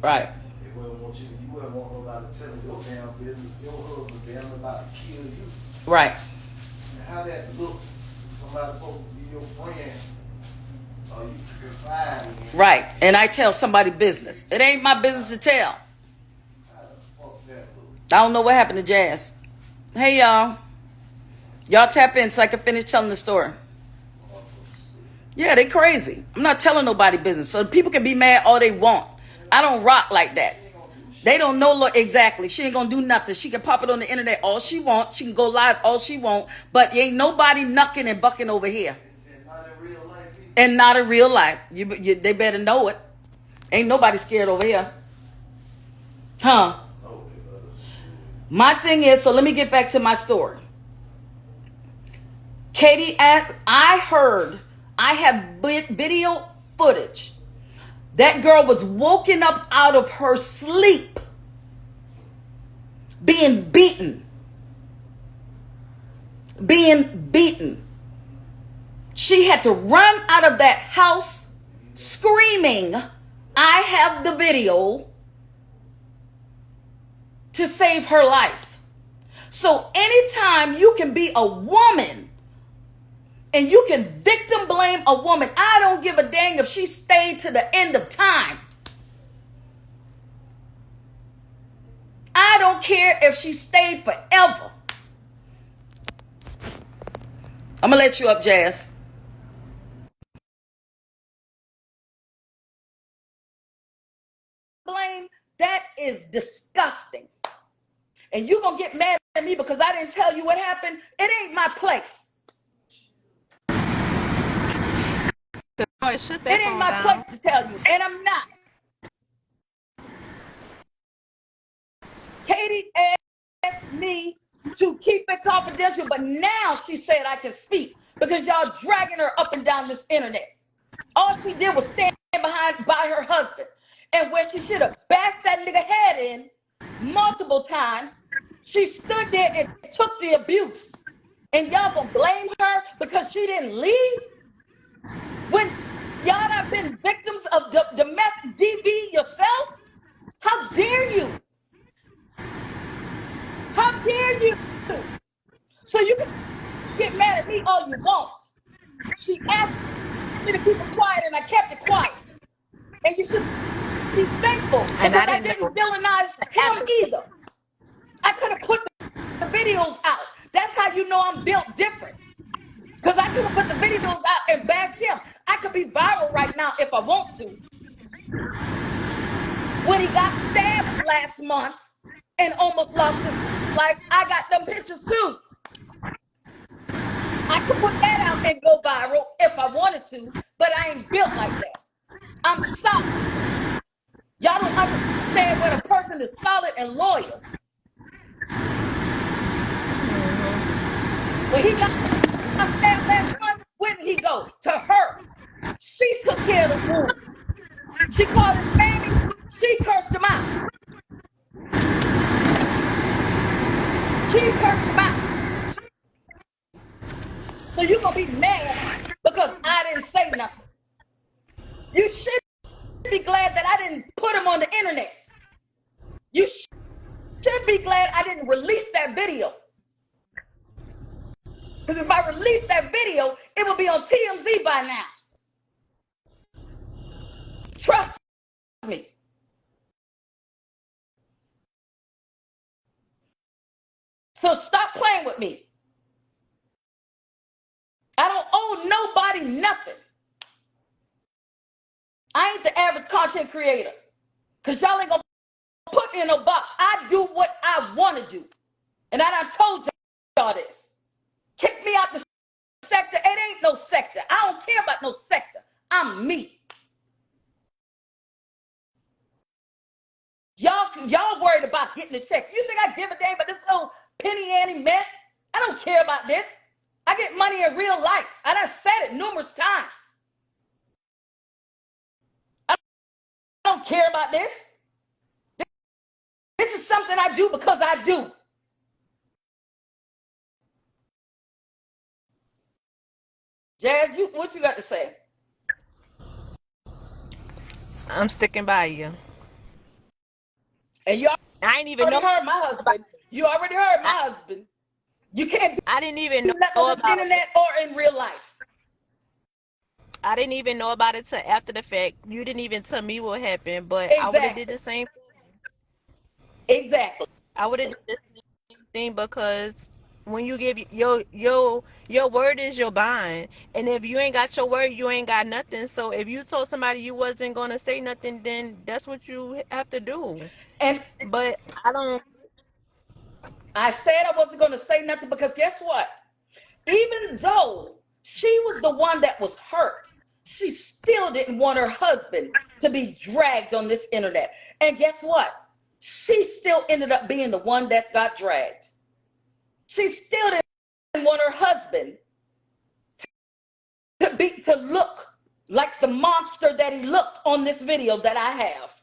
Right. They wouldn't want you wouldn't want nobody telling your damn business. Your husband damn about to kill you. Right. And how that look? Somebody supposed to be your friend. Or you confide in. Right. And I tell somebody business. It ain't my business to tell. How the fuck that look? I don't know what happened to Jazz. Hey, y'all. Y'all tap in so I can finish telling the story. Yeah, they crazy. I'm not telling nobody business. So people can be mad all they want. I don't rock like that. They don't know exactly. She ain't gonna do nothing. She can pop it on the internet all she wants. She can go live all she wants. But ain't nobody knucking and bucking over here. And not in real life either. And not in real life. They better know it. Ain't nobody scared over here. Huh? My thing is, so let me get back to my story. Katie, I have video footage. That girl was woken up out of her sleep, being beaten. She had to run out of that house screaming, I have the video, to save her life. So anytime you can be a woman and you can victim blame a woman, I don't give a dang if she stayed to the end of time. I don't care if she stayed forever. I'm going to let you up, Jazz. Blame, that is disgusting. And you going to get mad at me because I didn't tell you what happened? It ain't my place. It ain't my place to tell you, and I'm not. Katie asked me to keep it confidential, but now she said I can speak because y'all dragging her up and down this internet. All she did was stand by her husband. And when she should have bashed that nigga head in multiple times, she stood there and took the abuse. And y'all gonna blame her because she didn't leave? When y'all have been victims of domestic DV yourself? How dare you? How dare you? So you can get mad at me all you want. She asked me to keep it quiet and I kept it quiet. And you should be thankful because I didn't villainize him either. I could have put the videos out. That's how you know I'm built different. Because I could have put the videos out and bashed him. I could be viral right now if I want to. When he got stabbed last month and almost lost his life, I got them pictures too. I could put that out and go viral if I wanted to, but I ain't built like that. I'm solid. Y'all don't understand when a person is solid and loyal. When he got stabbed last month, where did he go? To her. She took care of the wound. She called his name. She cursed him out. She cursed him out. So you're going to be mad because I didn't say nothing. You should be glad that I didn't put him on the internet. You should be glad I didn't release that video. Because if I released that video, it would be on TMZ by now. Trust me. So stop playing with me. I don't owe nobody nothing. I ain't the average content creator. Because y'all ain't going to put me in no box. I do what I want to do. And I done told y'all this. Kick me out the sector. It ain't no sector. I don't care about no sector. I'm me. Y'all worried about getting the check. You think I give a damn about this little penny ante mess? I don't care about this. I get money in real life. I done said it numerous times. I don't care about this. This is something I do because I do. Jazz, what you got to say? I'm sticking by you. And you I ain't even already know heard my about. husband. You already heard I my husband. You can't I didn't even do nothing on know this about it. internet or in real life. I didn't even know about it till after the fact. You didn't even tell me what happened, but I would have did Exactly. the same. Exactly. I would have did the same thing because when you give your word is your bond, and if you ain't got your word, you ain't got nothing. So if you told somebody you wasn't gonna say nothing, then that's what you have to do. And But I don't. I said I wasn't going to say nothing because guess what? Even though she was the one that was hurt, she still didn't want her husband to be dragged on this internet. And guess what? She still ended up being the one that got dragged. She still didn't want her husband to look like the monster that he looked on this video that I have.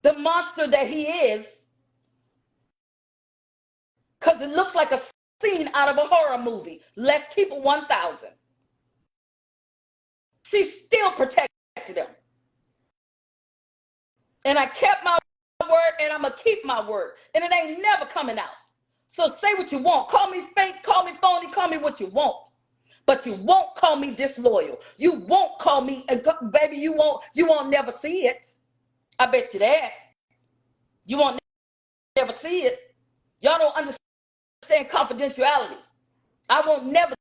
The monster that he is, because it looks like a scene out of a horror movie. Let's keep it 1,000. She still protected him. And I kept my word and I'm going to keep my word. And it ain't never coming out. So say what you want. Call me fake, call me phony, call me what you want. But you won't call me disloyal. You won't call me, baby, you won't never see it. I bet you that. You won't never see it. Y'all don't understand confidentiality. I won't never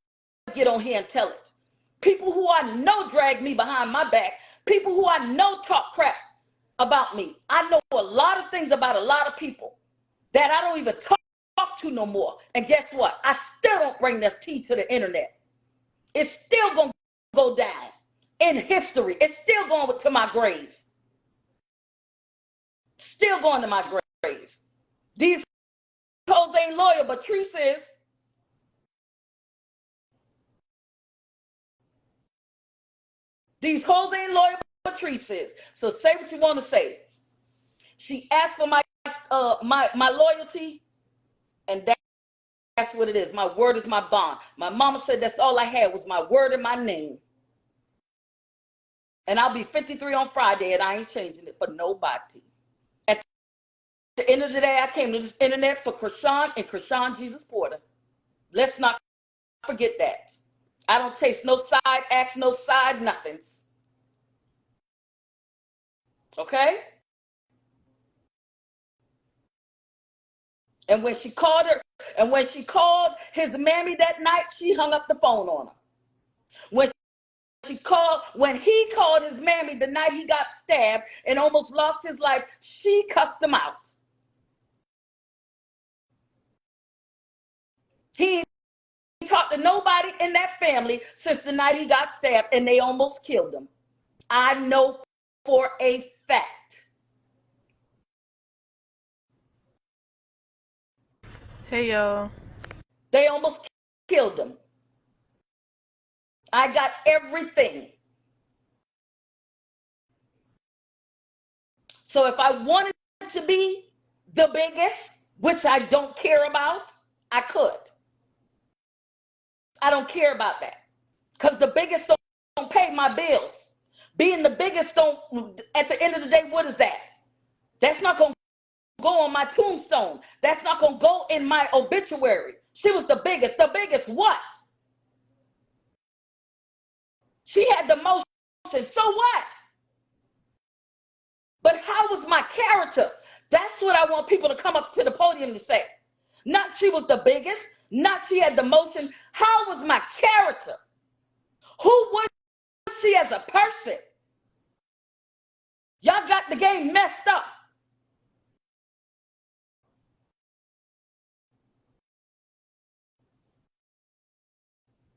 get on here and tell it. People who I know drag me behind my back. People who I know talk crap about me. I know a lot of things about a lot of people that I don't even talk to no more. And guess what? I still don't bring this tea to the internet. It's still going to go down in history. It's still going to my grave. Still going to my grave. These hoes ain't loyal, but Treese is. These hoes ain't loyal, but Treese is. So say what you want to say. She asked for my loyalty, and that's what it is. My word is my bond. My mama said that's all I had was my word and my name. And I'll be 53 on Friday, and I ain't changing it for nobody. At the end of the day, I came to this internet for Krishan and Krishan Jesus Porter. Let's not forget that. I don't chase no side acts, no side nothings. Okay? And when she called his mammy that night, she hung up the phone on her. When he called his mammy the night he got stabbed and almost lost his life, she cussed him out. He ain't talked to nobody in that family since the night he got stabbed and they almost killed him. I know for a fact. Hey y'all. They almost killed him. I got everything. So if I wanted to be the biggest, which I don't care about, I could. I don't care about that. Because the biggest don't pay my bills. Being the biggest don't, at the end of the day, what is that? That's not going to go on my tombstone. That's not going to go in my obituary. She was the biggest. The biggest what? She had the most. So what? But how was my character? That's what I want people to come up to the podium to say. Not she was the biggest, not she had the motion. How was my character? Who was she as a person? Y'all got the game messed up.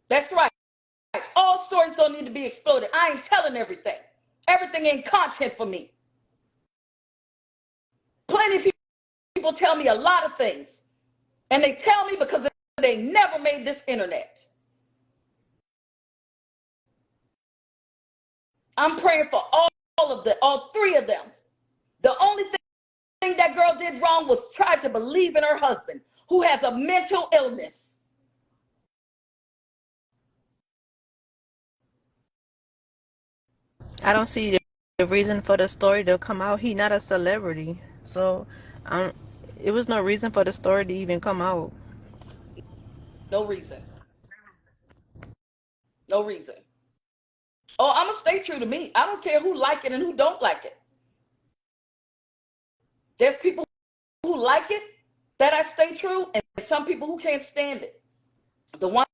That's right. All stories don't need to be exploded. I ain't telling everything. Everything ain't content for me. Plenty of people tell me a lot of things. And they tell me because they never made this internet. I'm praying for all three of them. The only thing that girl did wrong was try to believe in her husband, who has a mental illness. I don't see reason for the story to come out. He not a celebrity, so um, it was no reason for the story to even come out. No reason. No reason. Oh, I'm gonna stay true to me. I don't care who like it and who don't like it. There's people who like it that I stay true, and some people who can't stand it. The ones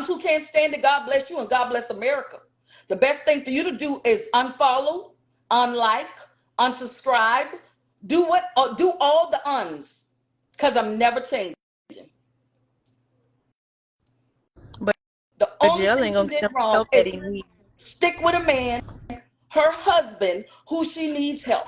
who can't stand it, God bless you and God bless America. The best thing for you to do is unfollow, unlike, unsubscribe, do what or do all the uns. Because I'm never changing. But The only jail thing ain't she gonna get did him the wrong help that he is needs. stick with a man, her husband, who she needs help.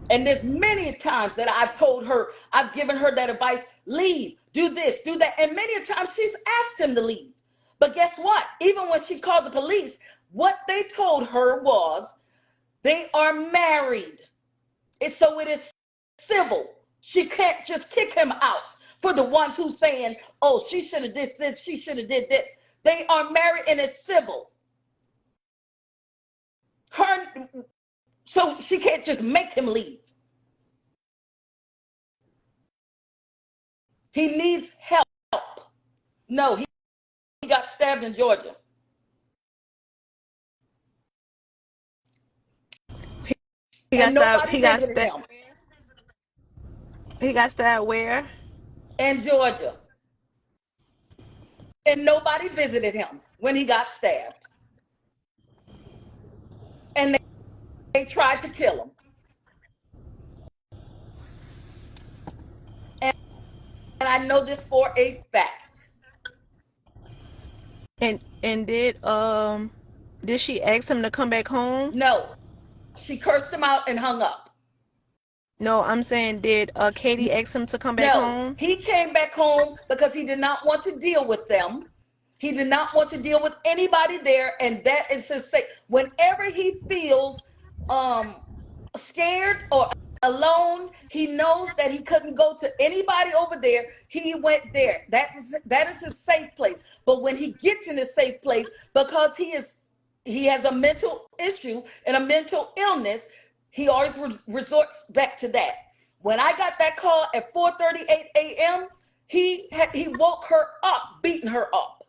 And there's many times that I've told her, I've given her that advice, leave, do this, do that. And many times she's asked him to leave. But guess what? Even when she called the police, what they told her was they are married. So it is civil. She can't just kick him out for the ones who saying, oh, she should have did this, she should have did this. They are married and it's civil. Her, so she can't just make him leave. He needs help. No, he got stabbed in Georgia. He got And stabbed. nobody He got visited stabbed. him He got stabbed where? in Georgia. And nobody visited him when he got stabbed. And they tried to kill him. And I know this for a fact. And did she ask him to come back home? No, she cursed him out and hung up. No, I'm saying did Katie ask him to come back No, home? he came back home because he did not want to deal with them. He did not want to deal with anybody there, and that is his say. Whenever he feels um scared or alone, he knows that he couldn't go to anybody over there. He went there. That is his safe place. But when he gets in his safe place, because he has a mental issue and a mental illness, he always resorts back to that. When I got that call at 4:38 a.m., he woke her up, beating her up.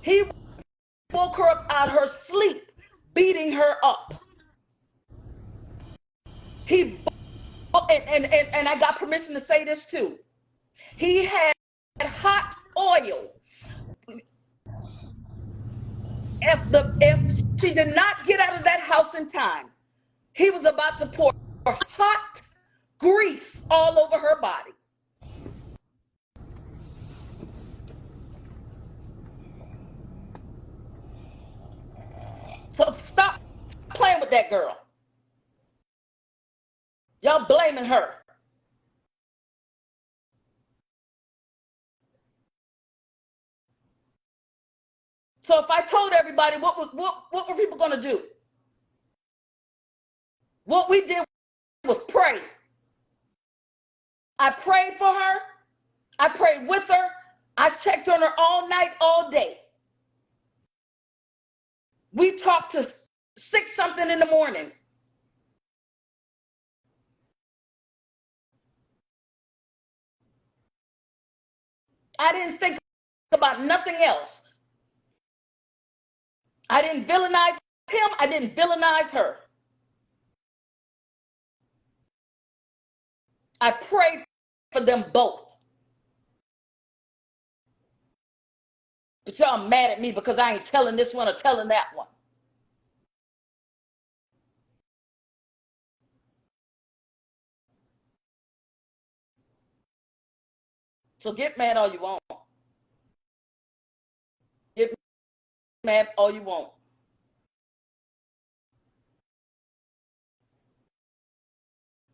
He woke her up out of her sleep, beating her up. He and I got permission to say this too. He had hot oil. If she did not get out of that house in time, he was about to pour hot grease all over her body. So stop playing with that girl. Y'all blaming her. So if I told everybody, what were people gonna do? What we did was pray. I prayed for her. I prayed with her. I checked on her all night, all day. We talked to 6 something in the morning. I didn't think about nothing else. I didn't villainize him. I didn't villainize her. I prayed for them both. But y'all mad at me because I ain't telling this one or telling that one. So get mad all you want. Get mad all you want.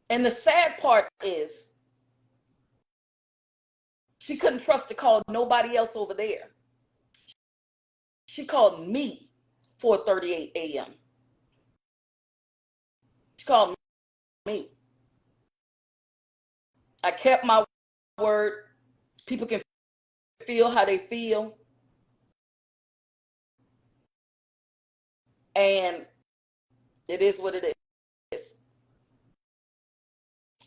And the sad part is she couldn't trust to call nobody else over there. She called me 4:38 a.m. She called me. I kept my word. People can feel how they feel. And it is what it is.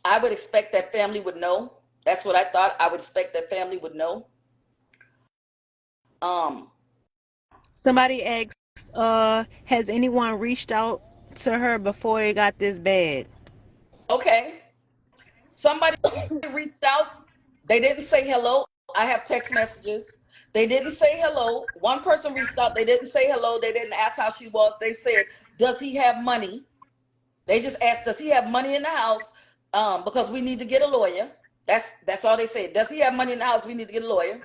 I would expect that family would know. That's what I thought. I would expect that family would know. Um, Somebody asked, has anyone reached out to her before it got this bad? okay. Somebody reached out. They didn't say hello. I have text messages. They didn't say hello. One person reached out. They didn't say hello. They didn't ask how she was. They said, "Does he have money?" They just asked, "Does he have money in the house?" Because we need to get a lawyer. That's all they said. Does he have money in the house? We need to get a lawyer.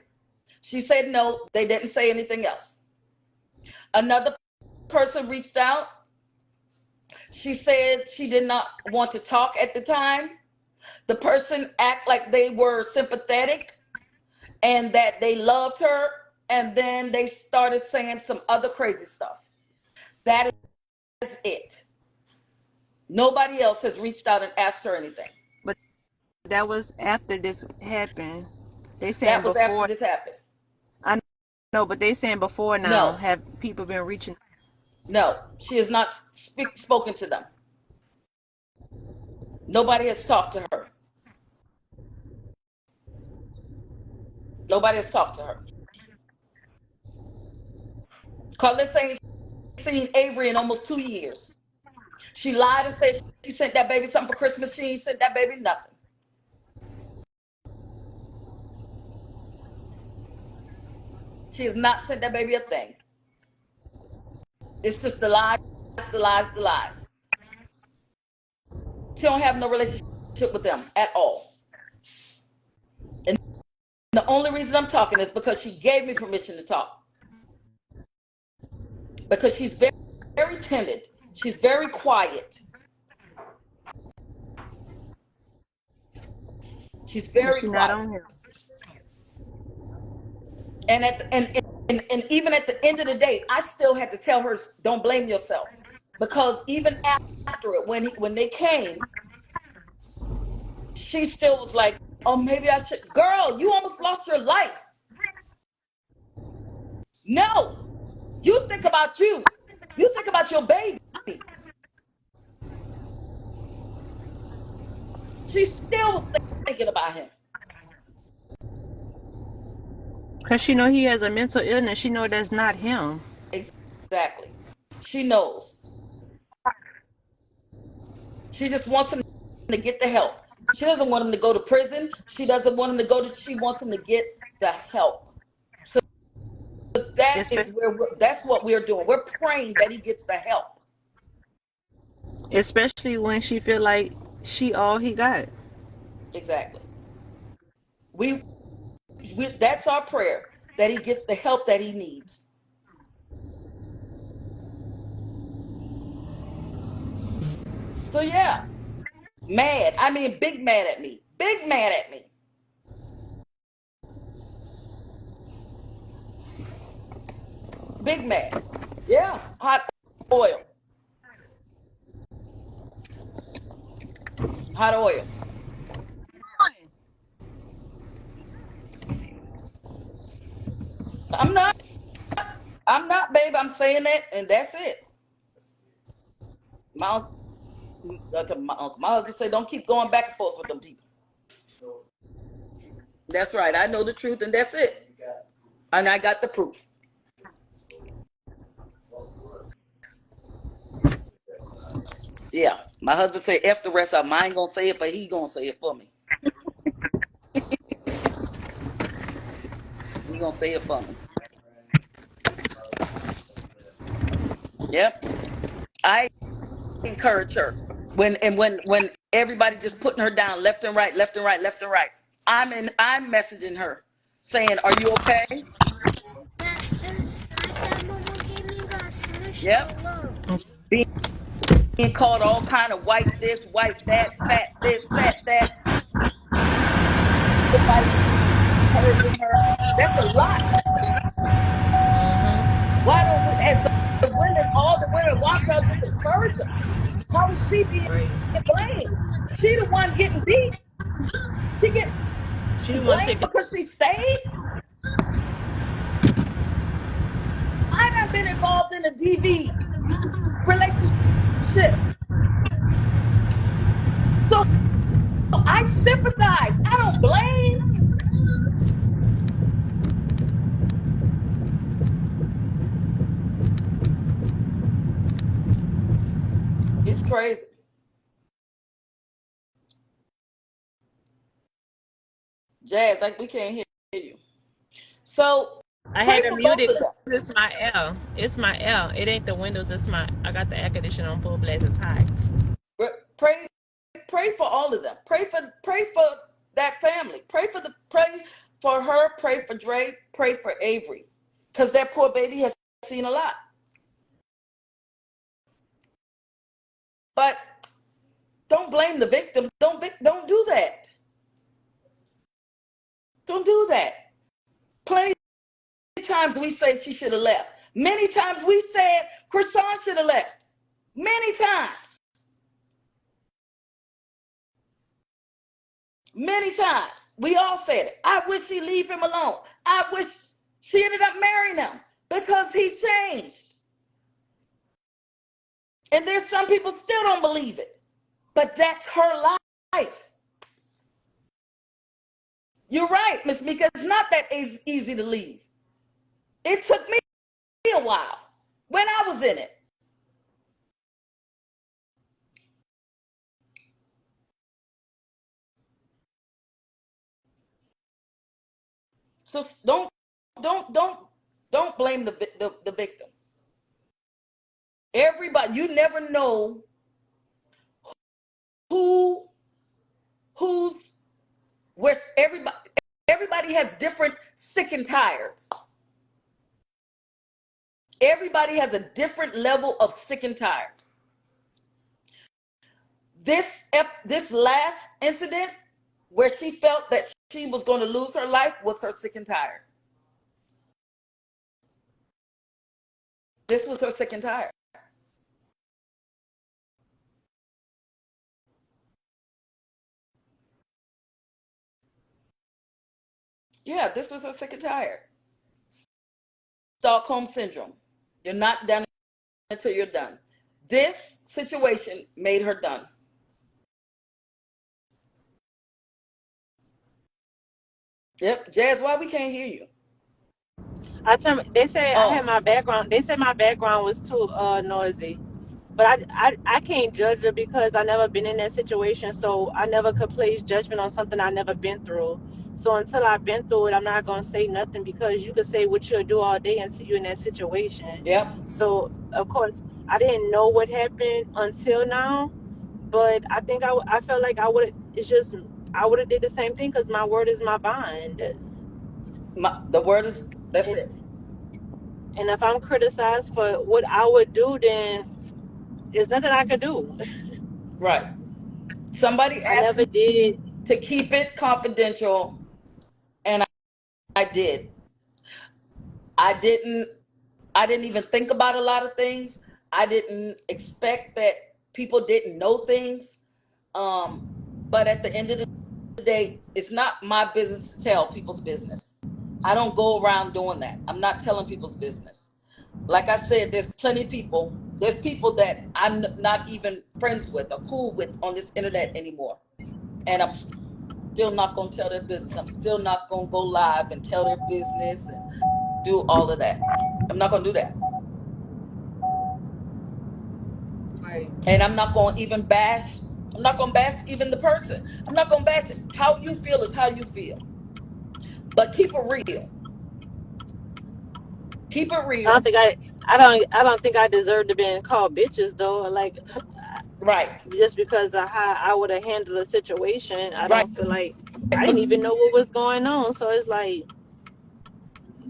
She said no. They didn't say anything else. Another person reached out. She said she did not want to talk at the time. The person act like they were sympathetic and that they loved her, and then they started saying some other crazy stuff. That is it. Nobody else has reached out and asked her anything. But that was after this happened. They saying That was after before. this happened. I know, but they saying before now. No, Have people been reaching? no, she has not spoken to them. Nobody has talked to her. Nobody has talked to her. Karletta ain't seen Avery in almost 2 years. She lied and said she sent that baby something for Christmas. She ain't sent that baby nothing. She has not sent that baby a thing. It's just the lies, the lies, the lies. She don't have no relationship with them at all. And the only reason I'm talking is because she gave me permission to talk. Because she's very, very timid. She's very quiet. She's very She not quiet. on here. And and even at the end of the day, I still had to tell her, don't blame yourself. Because even after it, when they came, she still was like, oh, maybe I should. Girl, you almost lost your life. No, you think about you. You think about your baby. She still was thinking about him. Cause she know he has a mental illness. She know that's not him. Exactly. She knows. She just wants him to get the help. She doesn't want him to go to prison. She doesn't want him to go to. She wants him to get the help. So that's what we're doing. We're praying that he gets the help. Especially when she feel like she all he got. Exactly. We that's our prayer, that he gets the help that he needs. So yeah, mad. I mean, big mad at me. Big mad at me. Big mad. Yeah, hot oil. Hot oil. I'm not. I'm not, babe. I'm saying that, and that's it. My, my uncle, my husband said, don't keep going back and forth with them people. That's right. I know the truth, and that's it. And I got the proof. Yeah. My husband said, F the rest of them. I ain't gonna say it, but he gonna say it for me. He gonna say it for me. Yep. I encourage her when everybody just putting her down left and right, left and right, left and right. I'm messaging her saying, "Are you okay?" Yep. Being called all kind of white this, white that, fat this, fat that. Somebody encouraging her. That's a lot. Why don't we, as the women, all the women, why don't y'all just encourage her? How is she being Right. blamed? She the one getting beat. She getting She the one blamed taking. because she stayed. I done been involved in a DV. relationship. So I sympathize. I don't blame. It's crazy. Jazz, like we can't hear you. So I pray had to for mute both it of 'cause them. it's my L. It's my L. It ain't the windows. It's my. I got the air conditioner on full blast. It's hot. Pray, pray for all of them. Pray for that family. Pray for her. Pray for Dre. Pray for Avery, because that poor baby has seen a lot. But don't blame the victim. Don't do that. Don't do that. Plenty of times we say she should have left. Many times we said Krishan should have left. Many times. Many times. We all said it. I wish she'd leave him alone. I wish she ended up marrying him because he changed. And there's some people still don't believe it. But that's her life. You're right, Miss Mika. It's not that easy to leave. It took me a while when I was in it. So don't don't don't blame the victim. Everybody, you never know who who's where. Everybody has different sick and tires. Everybody has a different level of sick and tired. This last incident where she felt that she was going to lose her life was her sick and tired. This was her sick and tired. Yeah, this was her sick and tired. Stockholm syndrome. You're not done until you're done. This situation made her done. Yep, Jazz, why we can't hear you? They say I had Oh, my background. They said my background was too noisy, but I can't judge her because I never been in that situation, so I never could place judgment on something I never been through. So until I've been through it, I'm not gonna say nothing because you could say what you'll do all day until you're in that situation. yep. So of course I didn't know what happened until now, but I think I felt like I would. It's just I would have did the same thing because my word is my bond. The word is that's And it. and if I'm criticized for what I would do, then there's nothing I could do. Right. Somebody I asked never did. me to keep it confidential, and I did. I didn't I didn't even think about a lot of things. I didn't expect that people didn't know things. Um, but at the end of the day, it's not my business to tell people's business. I don't go around doing that. I'm not telling people's business. Like I said, there's plenty of people. There's people that I'm not even friends with or cool with on this internet anymore. And I'm still not going to tell their business. I'm still not going to go live and tell their business and do all of that. I'm not going to do that. Right. And I'm not going to even bash. I'm not going to bash even the person. I'm not going to bash it. How you feel is how you feel. But keep it real. Keep it I don't real. think I don't think I deserve to be called bitches though. Like Right. just because of how I would have handled a situation, I Right. don't feel like I didn't But even know what was going on. So it's like,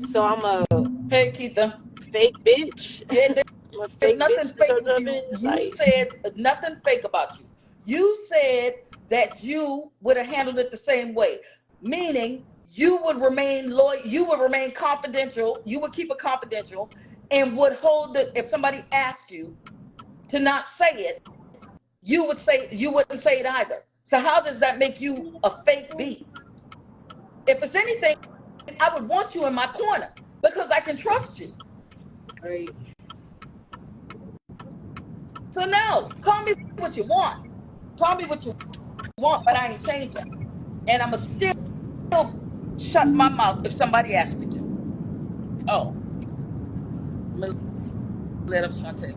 so I'm a hey, Keitha. fake bitch. Yeah, I'm a there's fake nothing bitch fake because with of you. it. It's You like, said nothing fake about you. You said that you would have handled it the same way, meaning you would remain loyal. You would remain confidential. You would keep it confidential and would hold the. If somebody asked you to not say it, you wouldn't say it either. So how does that make you a fake B? If it's anything, I would want you in my corner because I can trust you. right. So no, call me what you want. Call me what you want, but I ain't changing. And I'ma still shut my mouth if somebody asks me to. Oh, I'm gonna let up Shantae.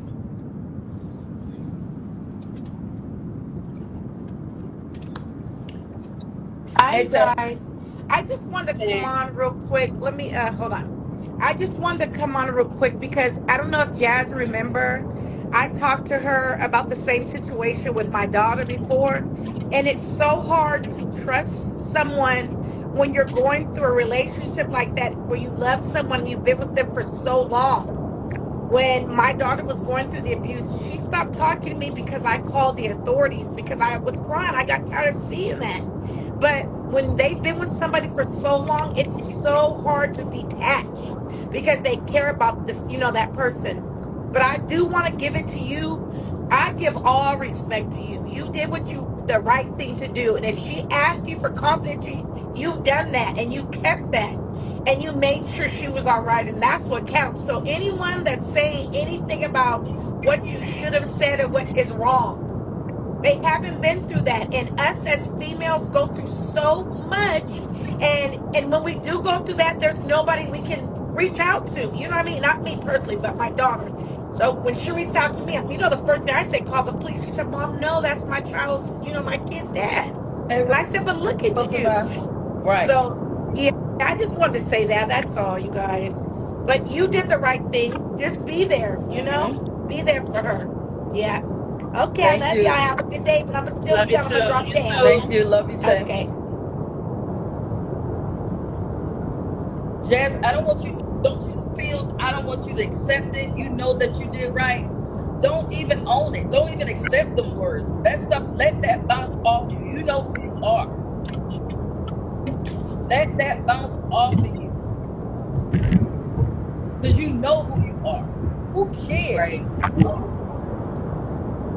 Hi, Hey you Tay. guys. I just wanted to come And on real quick. Let me hold on. I just wanted to come on real quick because I don't know if Jazz remember. I talked to her about the same situation with my daughter before, and it's so hard to trust someone when you're going through a relationship like that where you love someone, you've been with them for so long. When my daughter was going through the abuse, she stopped talking to me because I called the authorities because I was crying. I got tired of seeing that. But when they've been with somebody for so long, it's so hard to detach because they care about this, that person. But I do want to give it to you. I give all respect to you. You did the right thing to do. And if she asked you for confidence, you've done that and you kept that and you made sure she was all right, and that's what counts. So anyone that's saying anything about what you should have said or what is wrong, they haven't been through that. And us as females go through so much, and when we do go through that, there's nobody we can reach out to. You know what I mean? Not me personally, but my daughter. So when she reached out to me, the first thing I said, call the police. She said, Mom, no, that's my child's, my kid's dad. Hey And I said, but look at you. Roosevelt. Right. So yeah, I just wanted to say that. That's all, you guys. But you did the right thing. Just be there, Mm-hmm. Be there for her. Yeah. Okay, I Thank love y'all. you. Have a good day, but I'm gonna still love be you on. I'm gonna too. drop You down. Thank too. you. Love you, Tay. Okay. Jazz, I don't want you, don't you feel, I don't want you to accept it. You know that you did right. Don't even own it. Don't even accept them words. That stuff, let that bounce off you. You know who you are. Let that bounce off of you. Because you know who you are. Who Right. cares?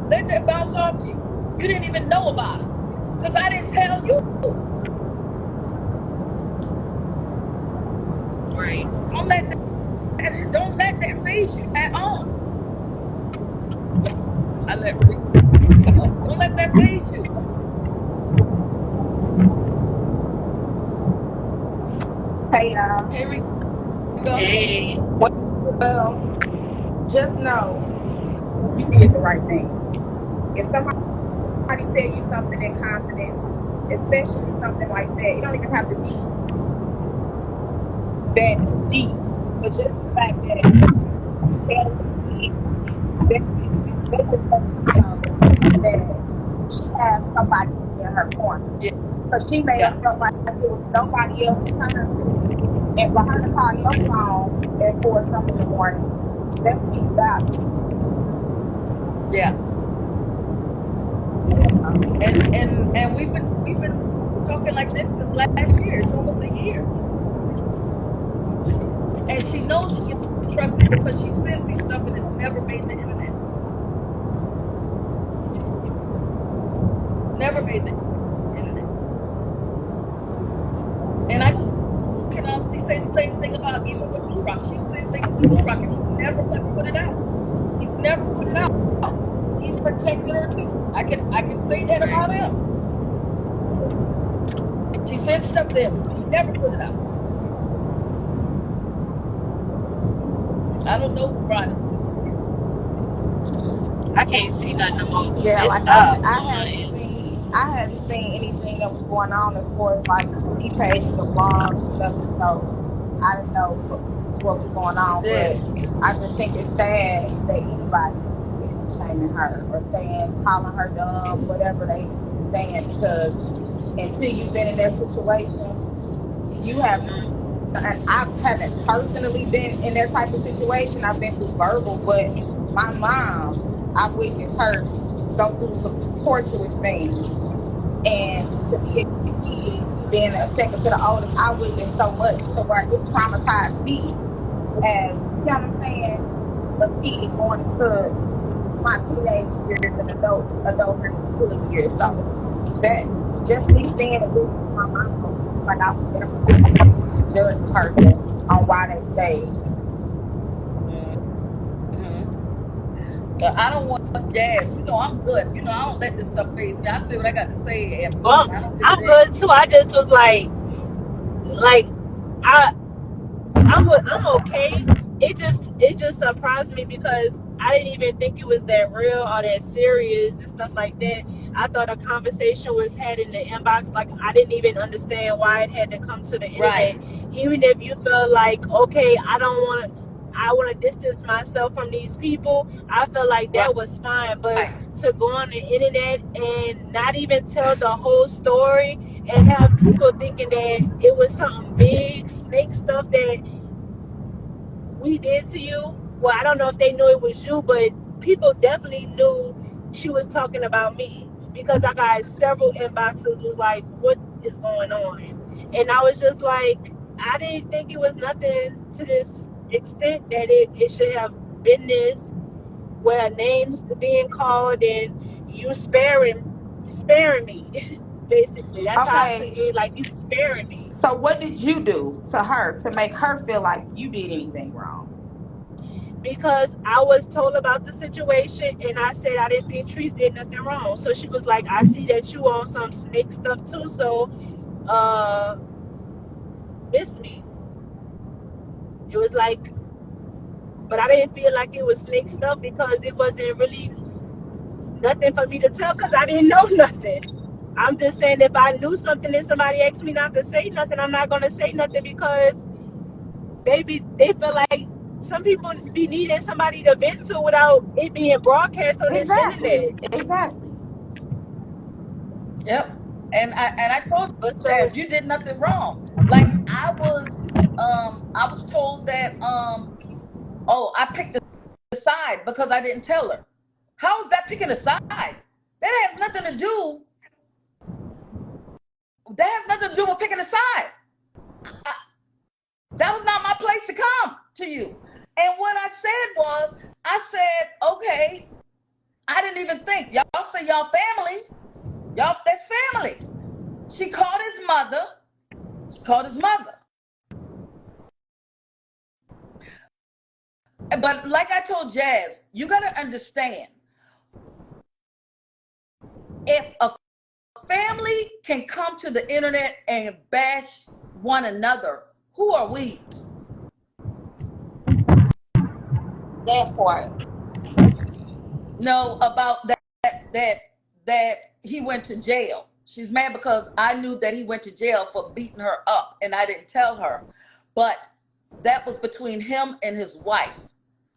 Let that bounce off you. You didn't even know about it. Because I didn't tell you. Right. Don't let that phase you at all. I let Rico come up. Don't let that phase you. Hey, Hey Rico. Hey. well, just know you did the right thing. If somebody tell you something in confidence, especially something like that, it don't even have to be that deep. But just the fact that you tell somebody, they just let you know that she has somebody in her corner. Yeah, Because she may yeah, have felt like it was nobody else to turn to. And for her to call your phone at 4 something in the morning, that speaks value. yeah. And we've been talking like this since last year. It's almost a year. And she knows she can trust me because she sends me stuff and it's never made the internet. Never made the internet. And I can honestly say the same thing about even with Blue Rock. She sent things to Blue Rock and he's never put it out. He's never put it out. He's protected her too. I can say that Right. about him. She sent stuff to him. He never put it out. I don't know who Ronnie is for real. I can't see nothing no more. Yeah, It's like I up said, on my end. I hadn't seen anything that was going on as far as like G pages or blogs or nothing. So I didn't know what was going You on, did. but I just think it's sad that anybody is shaming her or saying, calling her dumb, whatever they saying, because until you've been in that situation, you have no. And I haven't personally been in that type of situation. I've been through verbal, but my mom, I witnessed her go through some torturous things. And to be a kid, being a second to the oldest, I witnessed so much to where it traumatized me as, you know what I'm saying, a kid going into my teenage years and adulthood years. So that just me seeing and witnessing my mom go through, it's like I would never be able to judge a person on why they stayed. Mm-hmm. I don't want Jazz. You know I'm good. You know I don't let this stuff phase me. I say what I got to say and boom, Well, I don't give a I'm damn. good too. I just was like I I'm okay. It just surprised me because I didn't even think it was that real or that serious and stuff like that. I thought a conversation was had in the inbox. Like I didn't even understand why it had to come to the Right, internet. Even if you feel like okay, I want to distance myself from these people. I felt like right, that was fine, but to go on the internet and not even tell the whole story and have people thinking that it was something big snake stuff that we did to you. Well, I don't know if they knew it was you, but people definitely knew she was talking about me because I got several inboxes was like, what is going on? And I was just like, I didn't think it was nothing to this extent that it should have been this, where names being called and you sparing me. Basically, that's how I see Okay, it. Like you sparing me. so what did you do to her to make her feel like you did anything wrong? Because I was told about the situation and I said I didn't think Treese did nothing wrong. So she was like, I see that you on some snake stuff too, so uh miss me. It was like, but I didn't feel like it was snake stuff because it wasn't really nothing for me to tell because I didn't know nothing. I'm just saying if I knew something and somebody asked me not to say nothing, I'm not gonna say nothing because maybe they feel like some people be needing somebody to vent to without it being broadcast on this Exactly. internet. Exactly. yep. And I told But you, Jazz, so you did nothing wrong. Like I was told that oh, I picked a side because I didn't tell her. How is that picking a side? That has nothing to do. That has nothing to do with picking a side. I, that was not my place to come to you. And what I said was, I said, okay, I didn't even think. Y'all say y'all family. Y'all, that's family. She called his mother. She called his mother. But like I told Jazz, you got to understand, if a family can come to the internet and bash one another, who are we? That part. Know about that that he went to jail. She's mad because I knew that he went to jail for beating her up and I didn't tell her. But that was between him and his wife.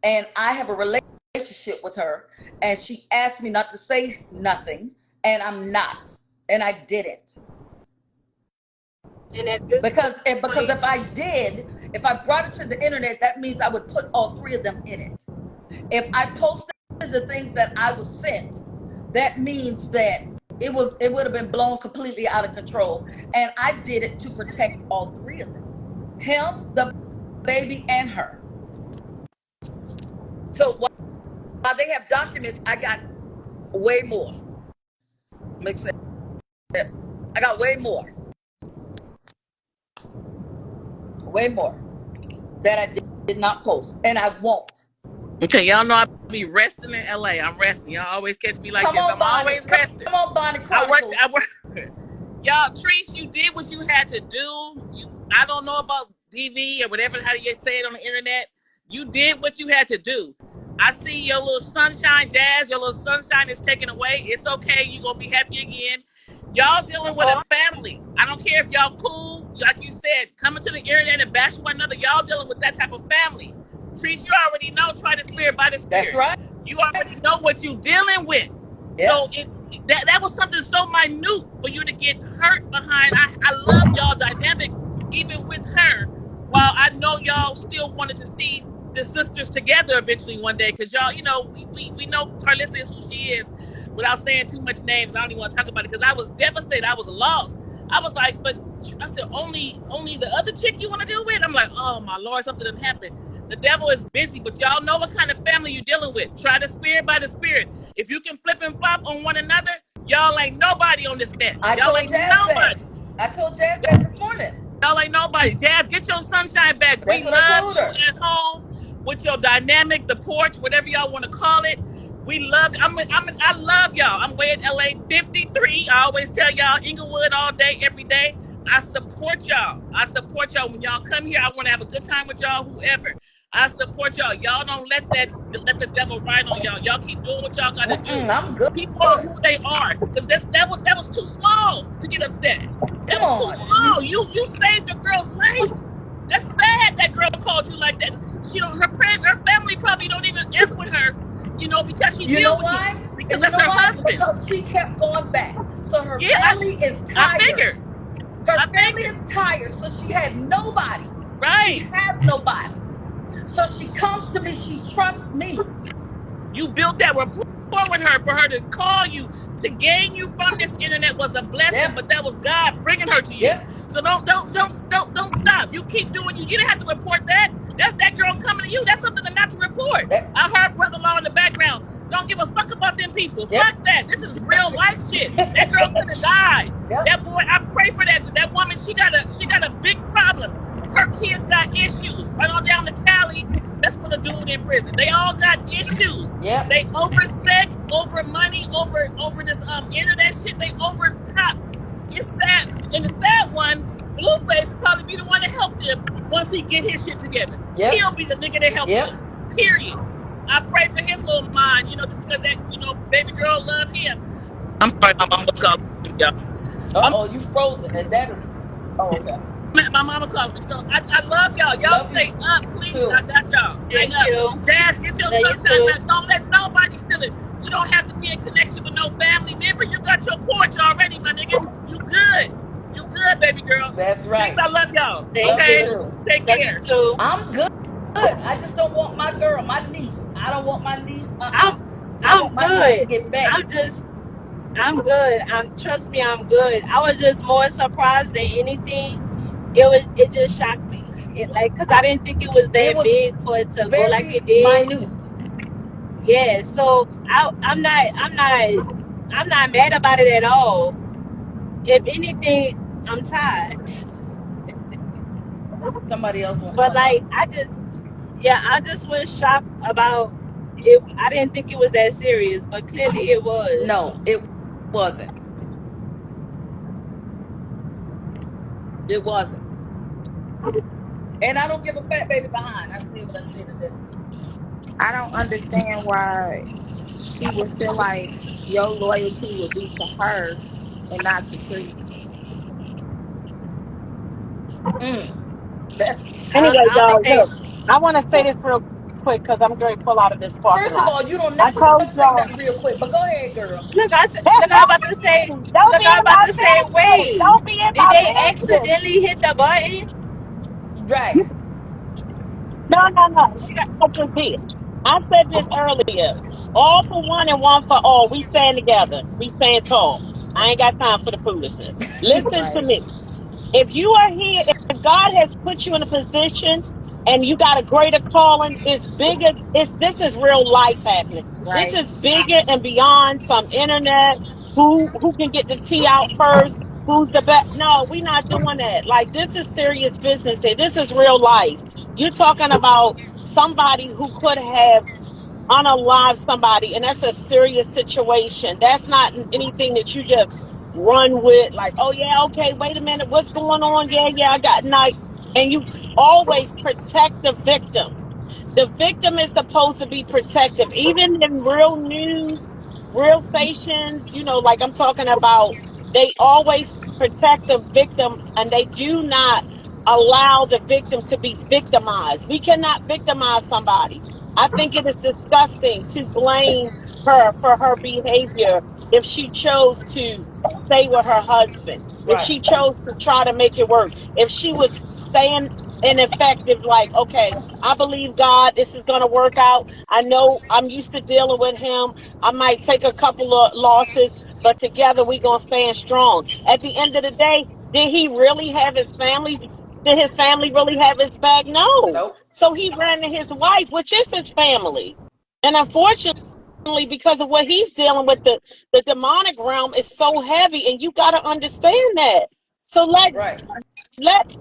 And I have a relationship with her and she asked me not to say nothing and I'm not. And I didn't. and at this Because point, if I brought it to the internet, that means I would put all three of them in it. If I posted the things that I was sent, that means that it would have been blown completely out of control. And I did it to protect all three of them. Him, the baby, and her. So while they have documents, I got way more. Makes sense. I got way more that I did not post, and I won't. Okay, y'all know I be resting in LA. I'm resting. Y'all always catch me like Come this. on, I'm Bonnie. always resting. Come on, Bonnie I work. Chronicles. I work. Y'all, Treese, you did what you had to do. I don't know about DV or whatever how you say it on the internet. You did what you had to do. I see your little sunshine, Jazz. Your little sunshine is taken away. It's okay. You gonna be happy again. Y'all dealing with a oh, family. I don't care if y'all cool, like you said, coming to the internet and bashing one another. Y'all dealing with that type of family. Treese, you already know. Try the spirit by the That's spirit. right. You already know what you dealing with. Yeah. So that was something so minute for you to get hurt behind. I love y'all dynamic, even with her. While I know y'all still wanted to see the sisters together eventually one day, because y'all, we know Karletta is who she is. Without saying too much names, I don't even want to talk about it because I was devastated. I was lost. I was like, but I said, only the other chick you want to deal with? I'm like, oh my Lord, something didn't happen. The devil is busy, but y'all know what kind of family you're dealing with. Try the spirit by the spirit. If you can flip and flop on one another, y'all ain't nobody on this net. I Y'all told ain't Jazz that. nobody. I told Jazz that this morning. Y'all ain't nobody. Jazz, get your sunshine back. That's We what I love told you her. at home with your dynamic, the porch, whatever y'all want to call it. We love. I love y'all. I'm way in LA 53. I always tell y'all Inglewood all day, every day. I support y'all. I support y'all. When y'all come here, I want to have a good time with y'all. Whoever. I support y'all. Y'all don't let the devil ride on y'all. Y'all keep doing what y'all got to do. Mm-mm, I'm good. People are who they are. Because that was too small to get upset. That Come was too on. small. You saved a girl's life. That's sad that girl called you like that. She don't her family probably don't even F with her, because she You deal know with him. why? Because And you that's know her why? husband. Because she kept going back. So her Yeah, family is I tired. figured. Her I family figured. is tired. So she had nobody. She Right. has nobody. So she comes to me. She trusts me. You built that rapport with her for her to call you to gain you from this internet was a blessing, Yep. but that was God bringing her to you. Yep. So don't stop. You keep doing you. You didn't have to report that. That's that girl coming to you. That's something not to report. Yep. I heard Brother Law in the background. Don't give a fuck about them people. Yep. Fuck that. This is real life shit. That girl could have died. Yep. That boy, I pray for that woman. She got a big problem. Her kids got issues. Right on down to Cali. That's what a dude in prison. They all got issues. Yep. They over sex, over money, over this internet shit. They over top. It's sad, and the sad one, Blueface will probably be the one to help them once he get his shit together. Yep. He'll be the nigga to help Yep. them. Period. I pray for his little mind, just because that baby girl love him. I'm sorry, my mama calling me, y'all. My, Uh-oh, you frozen. And that is okay. my mama calling me. So I love y'all. Y'all Love you stay up, please. too. I got y'all. Stay Thank up. you. Jazz, get your Love you sunshine too. back. Don't let nobody steal it. You don't have to be in connection with no family member. You got your porch already, my nigga. You good. You good, baby girl. That's Chicks, right. I love y'all. Thank Love you Okay? you. too. Take Love you care. too. I'm good. I just don't want my girl, my niece. I don't want my niece. I'm I I'm want my niece to good. get back. I'm good. Trust me, I'm good. I was just more surprised than anything. It just shocked me. Cause I didn't think it was It that was big for it to go like very it did. minute. Yeah. So I'm not mad about it at all. If anything, I'm tired. Somebody else want to But come up. I just was shocked about it. I didn't think it was that serious, but clearly it was. No, it wasn't. It wasn't. And I don't give a fat baby behind. I said what I said, and that's it. I don't understand why she would feel like your loyalty would be to her and not to Tree. Mm, that's Anyway, I don't think y'all, they. look, I want to say this real quick because I'm going to pull out of this parking first of lot. all, you don't I told never say y'all, nothing real quick. But go ahead, girl. Look, I about to say. don't Look, be I in about my to say. business. Wait, Don't be in did my they business. accidentally hit the button? Right. No, no, no. She got. I just did. I said this earlier. All for one and one for all. We stand together. We stand tall. I ain't got time for the foolishness. Listen to Right, me. If you are here, if God has put you in a position and you got a greater calling, it's bigger. This is real life happening. This right. is bigger and beyond some internet. Who can get the tea out first? Who's the best? No, we're not doing that. Like this is serious business here. This is real life. You're talking about somebody who could have unalive somebody, and that's a serious situation. That's not anything that you just run with, like, oh yeah, okay, wait a minute, what's going on? Yeah, yeah, I got night. And you always protect the victim. The victim is supposed to be protected, even in real news, real stations, like I'm talking about, they always protect the victim and they do not allow the victim to be victimized. We cannot victimize somebody. I think it is disgusting to blame her for her behavior if she chose to stay with her husband, if Right. she chose to try to make it work, if she was staying ineffective, like, okay, I believe God, this is going to work out. I know I'm used to dealing with him. I might take a couple of losses, but together we're going to stand strong. At the end of the day, did he really have his family? Did his family really have his back? No. Nope. So he ran to his wife, which is his family. And unfortunately, because of what he's dealing with, the demonic realm is so heavy, and you got to understand that. So Right.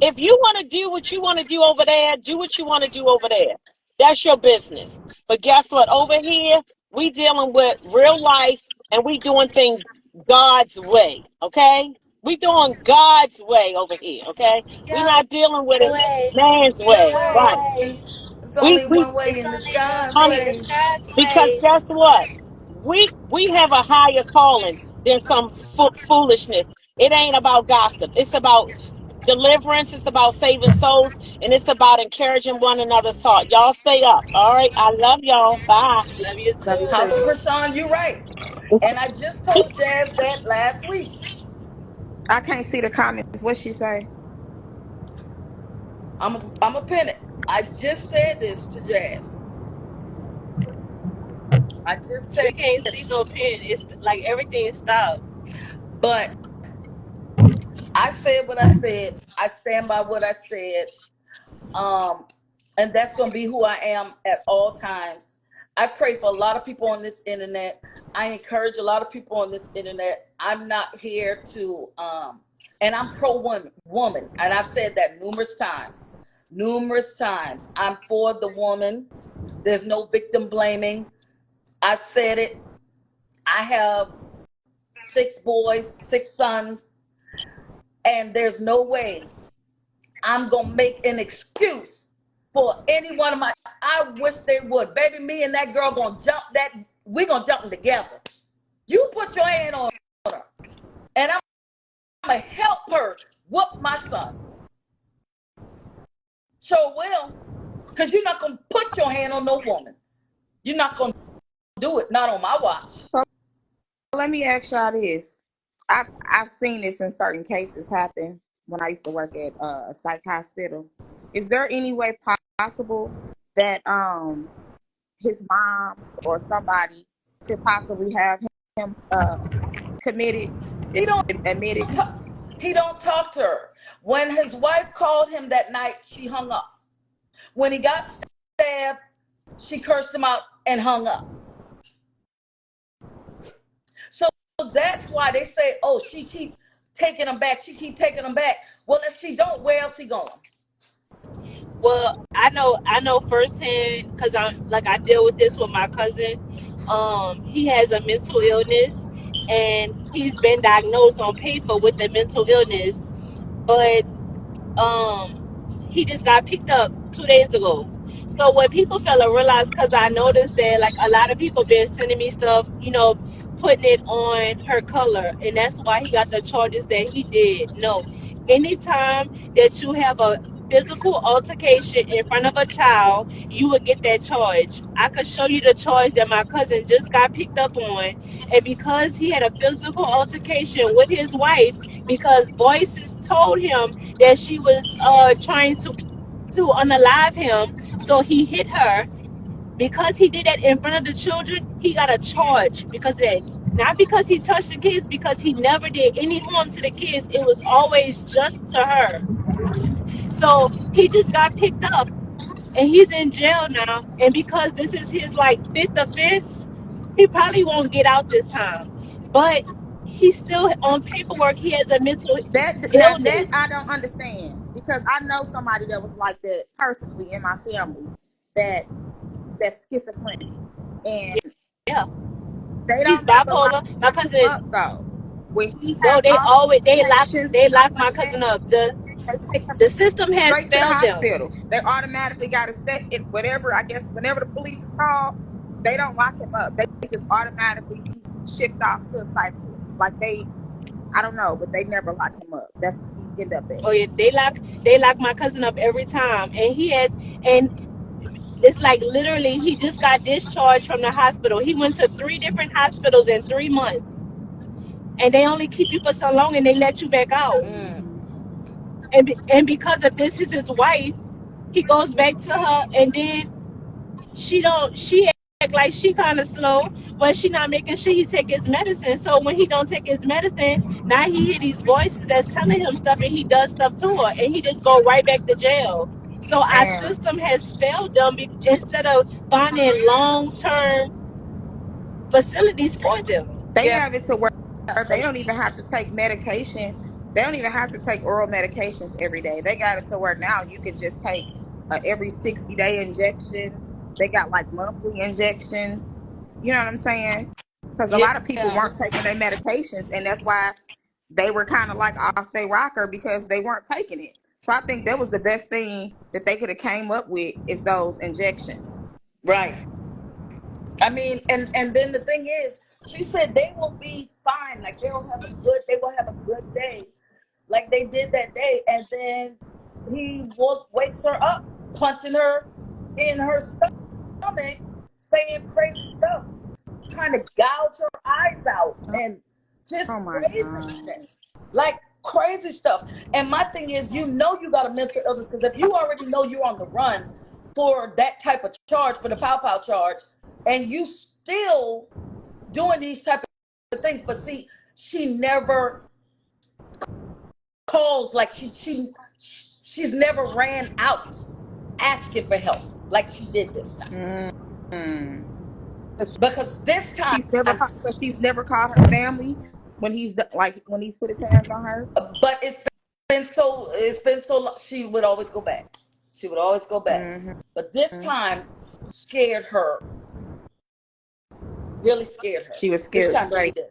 if you want to do what you want to do over there, do what you want to do over there. That's your business. But guess what? Over here, We dealing with real life, and we doing things God's way. Okay, we doing God's way over here. Okay, we Yeah, not dealing with it way. man's Yeah, way. Right? way. It's We only we one way, It's and it's only one God's way. honey, It's way. God's because way. guess what? We have a higher calling than some foolishness. It ain't about gossip. It's about deliverance. It's about saving souls, and it's about encouraging one another's heart. Y'all stay up. All right. I love y'all. Bye. Love you Love you too. Pastor too. Krishan, you're right. And I just told Jazz that last week. I can't see the comments. What she say? I'm a pin it. I just said this to Jazz. I just said We can't it. see no pin. It's like everything stopped. But I said what I said. I stand by what I said. Um, and that's gonna be who I am at all times. I pray for a lot of people on this internet. I encourage a lot of people on this internet. I'm not here to and I'm pro woman, and I've said that numerous times. Numerous times. I'm for the woman. There's no victim blaming. I've said it. I have 6 boys, 6 sons, and there's no way I'm gonna make an excuse for any one of my. I wish they would, baby. Me and that girl gonna jump that. We gonna jump them together. You put your hand on her, and I'm gonna help her whoop my son. Sure will, cause you're not gonna put your hand on no woman. You're not gonna do it. Not on my watch. So let me ask y'all this. I've seen this in certain cases happen when I used to work at a psych hospital. Is there any way possible that his mom or somebody could possibly have him committed, He don't. admitted? He don't talk to her. When his wife called him that night, she hung up. When he got stabbed, she cursed him out and hung up. So that's why they say, "Oh, she keep taking him back. She keep taking him back." Well, if she don't, where else he going? Well, I know firsthand because I deal with this with my cousin. He has a mental illness, and he's been diagnosed on paper with the mental illness, but he just got picked up 2 days ago. So what people fail to realize, because I noticed that like a lot of people been sending me stuff, putting it on her color, and that's why he got the charges that he did. No, anytime that you have a physical altercation in front of a child, you would get that charge. I could show you the charge that my cousin just got picked up on, and because he had a physical altercation with his wife, because voices told him that she was trying to unalive him. So he hit her. Because he did that in front of the children, he got a charge because of that. Not because he touched the kids, because he never did any harm to the kids. It was always just to her. So he just got picked up and he's in jail now. And because this is his like fifth offense, he probably won't get out this time. But he's still on paperwork. He has a mental That now that illness. I don't understand because I know somebody that was like that personally in my family that that's schizophrenic and Yeah, they he's don't never bipolar. My lock him cousin, up though. When he no, have they all always the medications and they stuff lock like my that, cousin up. The they take him the system has straight to the failed them. hospital. They automatically got to set it whatever I guess whenever the police is called, they don't lock him up. They just automatically he's shipped off to a psych ward. Like they I don't know, but they never lock him up. That's where he end up at. Oh yeah, they lock my cousin up every time, and and it's like literally he just got discharged from the hospital. He went to 3 different hospitals in 3 months, and they only keep you for so long, and they let you back out. Mm. And because of this, is his wife. He goes back to her, and then she act like she kind of slow, but she not making sure he take his medicine. So when he don't take his medicine, now he hear these voices that's telling him stuff, and he does stuff to her, and he just go right back to jail. So our And system has failed them instead of finding long term facilities for them. they Yeah. have it to where they don't even have to take medication. They don't even have to take oral medications every day. They got it to where now you can just take every 60-day injection. They got like monthly injections. You know what I'm saying? Because a Yeah. lot of people weren't taking their medications, and that's why they were kind of like off their rocker because they weren't taking it. So I think that was the best thing that they could have came up with is those injections. Right. I mean, and then the thing is, she said they will be fine. Like they will have a good day, like they did that day. And then wakes her up, punching her in her stomach, saying crazy stuff, trying to gouge her eyes out, and just Oh my god. craziness, like crazy stuff. And my thing is, you got a mental illness because if you already know you're on the run for that type of charge, for the pow pow charge, and you still doing these type of things. But see, she never calls, like she's never ran out asking for help like she did this time. Mm-hmm. Because this time, She's never called her family when when he's put his hands on her. but it's been so long, she would always go back. She would always go back. Mm-hmm. But this time scared her, really scared her. She was This scared time really straight. did.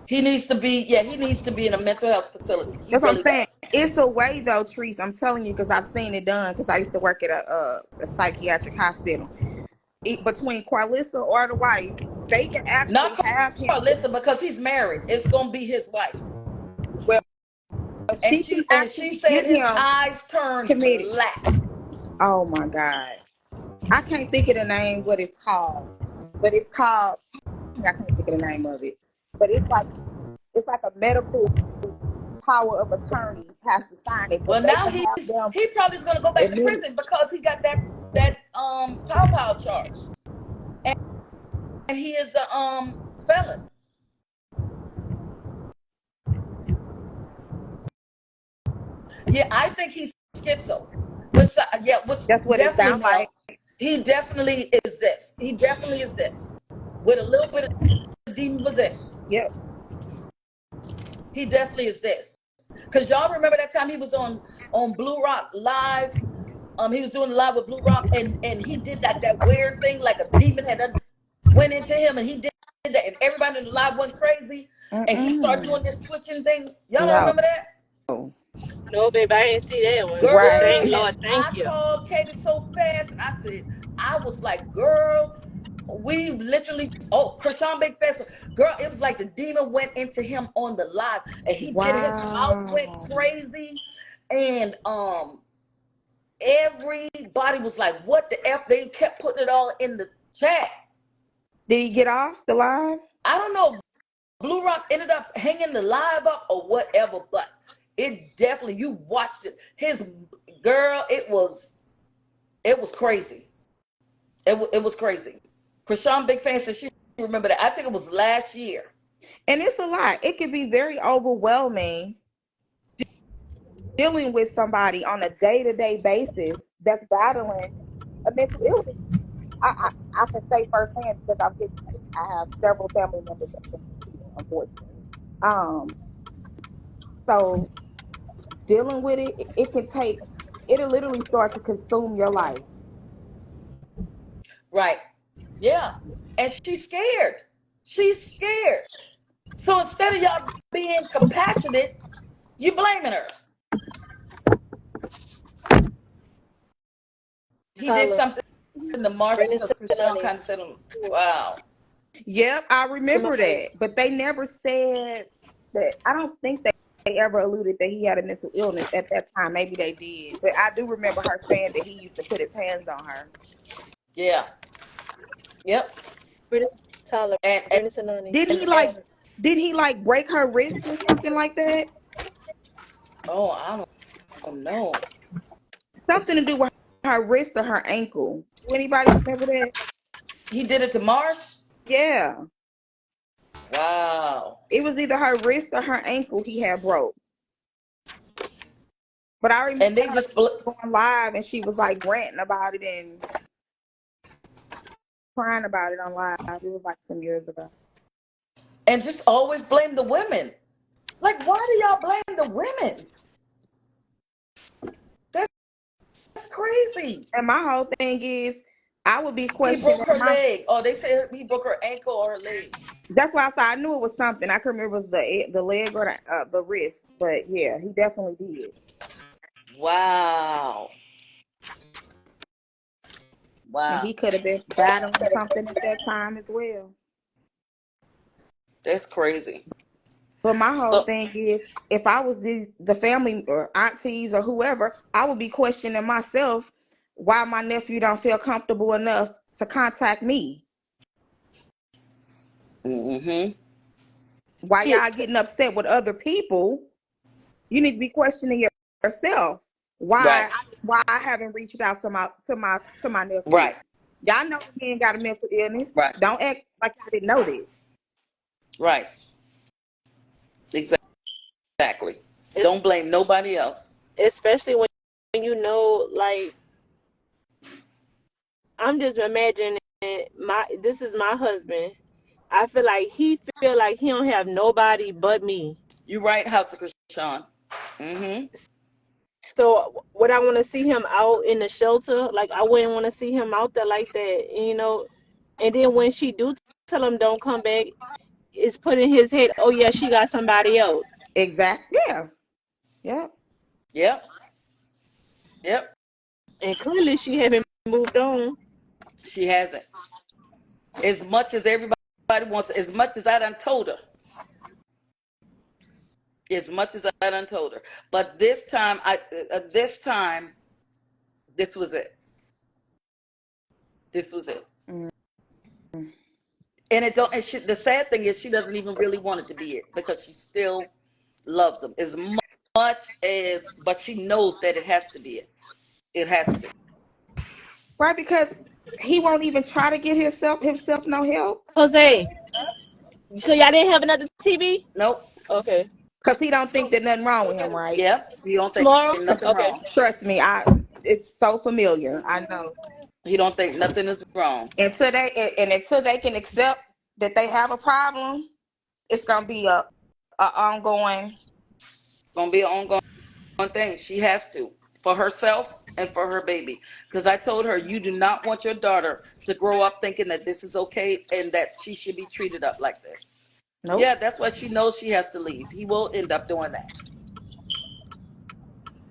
He needs to be in a mental health facility. He That's what I'm really saying. does. It's a way though, Treese. I'm telling you because I've seen it done. Because I used to work at a psychiatric hospital. Between Karletta or the wife, they can actually Not have him. Carlissa, because he's married. It's gonna be his wife. Well, And she can she actually said get his him eyes turned committed. black. Oh my God. I can't think of the name. What it's called, but it's called. I can't think of the name of it. But it's like a medical power of attorney has to sign it, but Well, they now can have them he probably is gonna go back to admitted. prison because he got that pow pow charge. And he is a felon. Yeah, I think he's schizo. Was That's what it definitely sounds like. now. He definitely is this. He definitely is this. With a little bit of demon possession. Yep. He definitely is this. Cause y'all remember that time he was on Blue Rock Live. He was doing live with Blue Rock, and he did that weird thing, like a demon had went into him, and he did that, and everybody in the live went crazy, and he started doing Mm-mm. this twitching thing. Y'all don't No. remember that? No, babe, I ain't see that one. Right. Girl, Thank and Lord, thank I you. called Katie so fast, and I was like, girl, we literally, Krishan Big Festival. Girl, it was like the demon went into him on the live, and he did, his mouth went Wow. crazy, and everybody was like, what the F? They kept putting it all in the chat. Did he get off the live? I don't know. Blue Rock ended up hanging the live up or whatever, but it definitely, you watched it. His girl, it was crazy. It was crazy. Krishan Big Fan said she remember that. I think it was last year. And it's a lot. It can be very overwhelming dealing with somebody on a day-to-day basis that's battling a mental illness. I can say firsthand because I have several family members that have been treated, unfortunately. Um, so dealing with it can it'll literally start to consume your life. Right. Yeah. And she's scared. She's scared. So instead of y'all being compassionate, you blaming her. He did Tyler, something to Marcia bring this because to Krishan kind of Nani's. said, wow. Yep, I To my remember that. place. But they never said that. I don't think they ever alluded that he had a mental illness at that time. Maybe they did. But I do remember her saying that he used to put his hands on her. Yeah. Yep. Bring this, Tyler, And bring this to Nani's. Didn't he like didn't he like break her wrist or something like that? oh, I don't know. Something to do with her wrist or her ankle. Do anybody remember that? He did it to Marsh? Yeah. Wow. It was either her wrist or her ankle he had broke. But I remember And they her just going live and she was like ranting about it and crying about it on live. It was like some years ago. and just always blame the women. Like, why do y'all blame the women? That's crazy. And my whole thing is I would be He questioning broke her my. leg. Oh, they said he broke her ankle or her leg. That's why I said I knew it was something. I couldn't remember if it was the leg or the wrist, but yeah, he definitely did. Wow. And Wow. he could have been battling something at that time as well. That's crazy. But my whole So, thing is, if I was the family or aunties or whoever, I would be questioning myself why my nephew don't feel comfortable enough to contact me. mm-hmm. Why y'all getting upset with other people? You need to be questioning yourself. Right. Why I haven't reached out to my nephew? Right. Y'all know he ain't got a mental illness. Right. Don't act like y'all didn't know this. Right. Exactly. It's Don't blame nobody else. especially when you know, like, I'm just imagining my this is my husband. I feel like he feel like he don't have nobody but me. You right, House of Krishan. Mm-hmm. So would I want to see him out in the shelter? Like I wouldn't want to see him out there like that, you know. And then when she do tell him don't come back, it's put in his head, oh yeah, she got somebody else. Exactly. Yeah. Yeah. Yep. Yep. And clearly she haven't moved on. She hasn't. As much as everybody wants, as much as I done told her, as much as I done told her. But this time, this was it. This was it. Mm. And it don't. And the sad thing is, she doesn't even really want it to be it because she still loves him as much as, but she knows that it has to be it. It has to. Right, because he won't even try to get himself no help. Jose, so y'all didn't have another TV? Nope. Okay. Because he don't think that nothing wrong with him, right? Yep. You don't think Tomorrow? nothing Okay. wrong. Trust me, it's so familiar. I know. He don't think nothing is wrong. Until they can accept that they have a problem, it's gonna be a ongoing. Gonna be an ongoing thing. She has to for herself and for her baby. Because I told her you do not want your daughter to grow up thinking that this is okay and that she should be treated up like this. Yeah, Nope. that's why she knows she has to leave. He will end up doing that.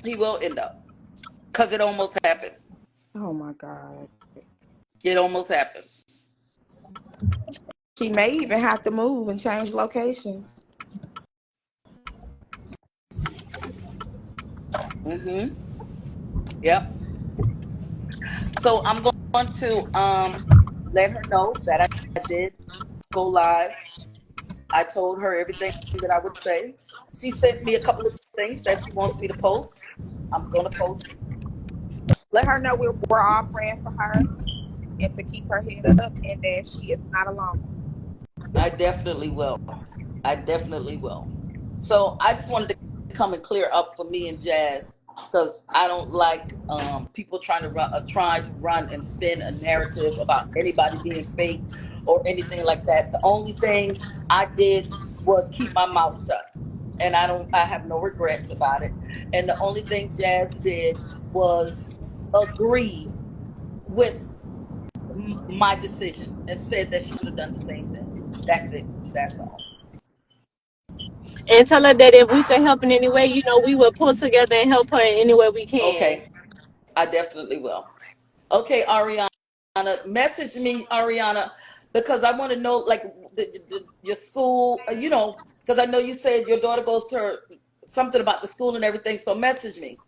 He will end up because it almost happened. Oh my God. It almost happened. She may even have to move and change locations. Mm-hmm. Yep. So I'm going to let her know that I did go live. I told her everything that I would say. She sent me a couple of things that she wants me to post. I'm going to post it. Let her know we're all praying for her and to keep her head up and that she is not alone. I definitely will. I definitely will. So I just wanted to come and clear up for me and Jazz because I don't like people trying to run and spin a narrative about anybody being fake or anything like that. The only thing I did was keep my mouth shut, and I have no regrets about it. And the only thing Jazz did was agree with my decision and said that she would have done the same thing. That's it. That's all. And tell her that if we could help in any way, you know, we will pull together and help her in any way we can. Okay, I definitely will. Okay, Ariana, message me, Ariana, because I want to know, like, your school, because I know you said your daughter goes to something about the school and everything, so message me.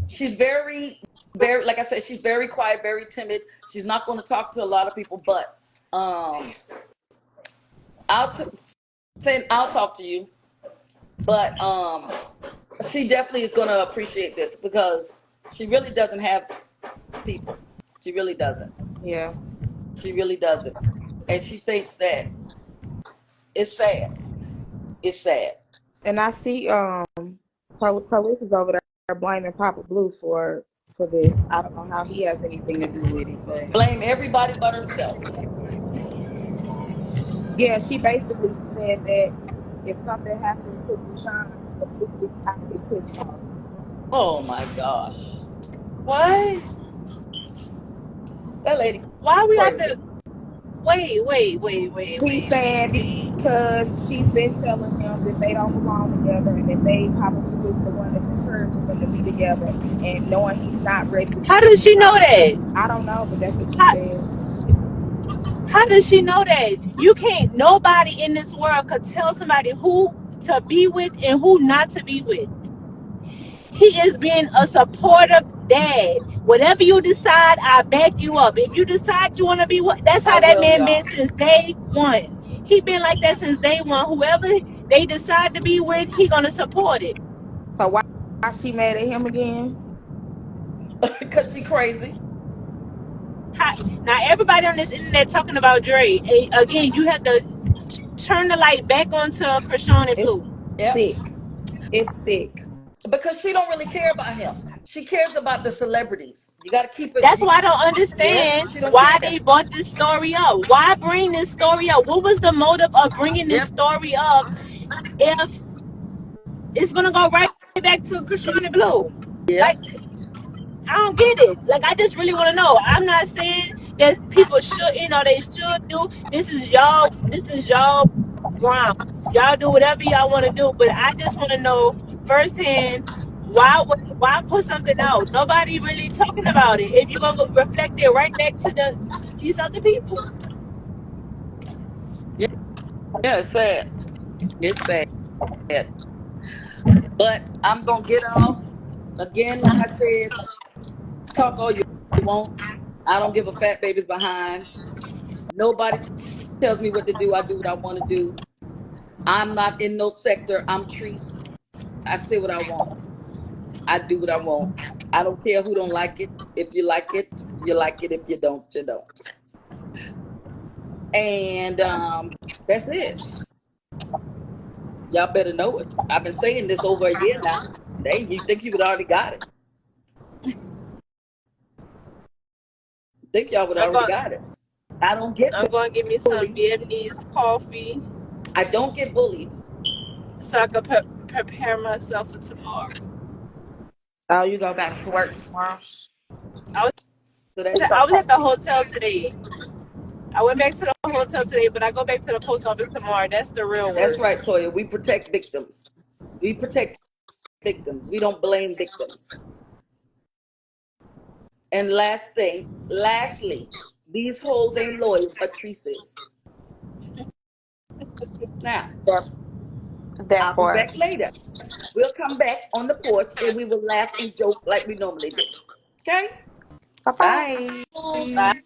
She's very, very, like I said, she's very quiet, very timid. She's not going to talk to a lot of people, but um, I'll t- I'll talk to you, but she definitely is going to appreciate this because she really doesn't have people. She really doesn't. Yeah. She really doesn't. And she thinks that it's sad. It's sad. And I see police is over there blaming Papa Blue for this. I don't know how he has anything to do with it, but Blame everybody but herself. yeah, she basically said that if something happens to Deshaun, it's his fault. Oh my gosh. What? That lady Why we have crazy. to wait? He's saying because she's been telling him that they don't belong together and that they probably was the one that's encouraging them to be together, and knowing he's not ready to How be does she know out. that? I don't know, but that's what she How, said. how does she know that? You can't. Nobody in this world could tell somebody who to be with and who not to be with. He is being a supportive dad. Whatever you decide, I back you up. If you decide you want to be with, that's I how that will, man y'all. been since day one. He been like that since day one. Whoever they decide to be with, he gonna support it. So why she mad at him again? Because she crazy. Now everybody on this internet talking about Dre. Again, you have to turn the light back onto Krishan and It's Blue. Yep. sick. It's sick. Because she don't really care about him. She cares about the celebrities. You got to keep it. That's why I don't Yep. understand She don't why care. they brought this story up. Why bring this story up? What was the motive of bringing this Yep. story up if it's gonna go right back to Krishan and Blue? Like, Yep. I don't get it. Like, I just really want to know. I'm not saying that people shouldn't or they should do. This is y'all. This is y'all grounds. Y'all do whatever y'all want to do. But I just want to know firsthand why put something out? Nobody really talking about it. If you're gonna reflect it right back to these other people. Yeah. Yeah. It's sad. It's sad. But I'm going to get off. Again, like I said, talk all you want. I don't give a fat baby's behind. Nobody tells me what to do. I do what I want to do. I'm not in no sector. I'm Treese. I say what I want. I do what I want. I don't care who don't like it. If you like it, you like it. If you don't, you don't. And that's it. Y'all better know it. I've been saying this over a year now. Hey, you think you would already got it? Think y'all would I'm already going. got it? I don't get I'm going to give me some bullied. Vietnamese coffee I don't get bullied. so I can prepare myself for tomorrow. Oh, you go back to work tomorrow? I was So that's I was at the toxic. hotel today. I went back to the hotel today, but I go back to the post office tomorrow. That's the real That's worst. right, Toya. We protect victims. We protect victims. We don't blame victims. And lastly, these hoes ain't loyal, but Treese is. Now, That that I'll be part. back later. We'll come back on the porch and we will laugh and joke like we normally do. Okay? Bye bye. Bye. Bye.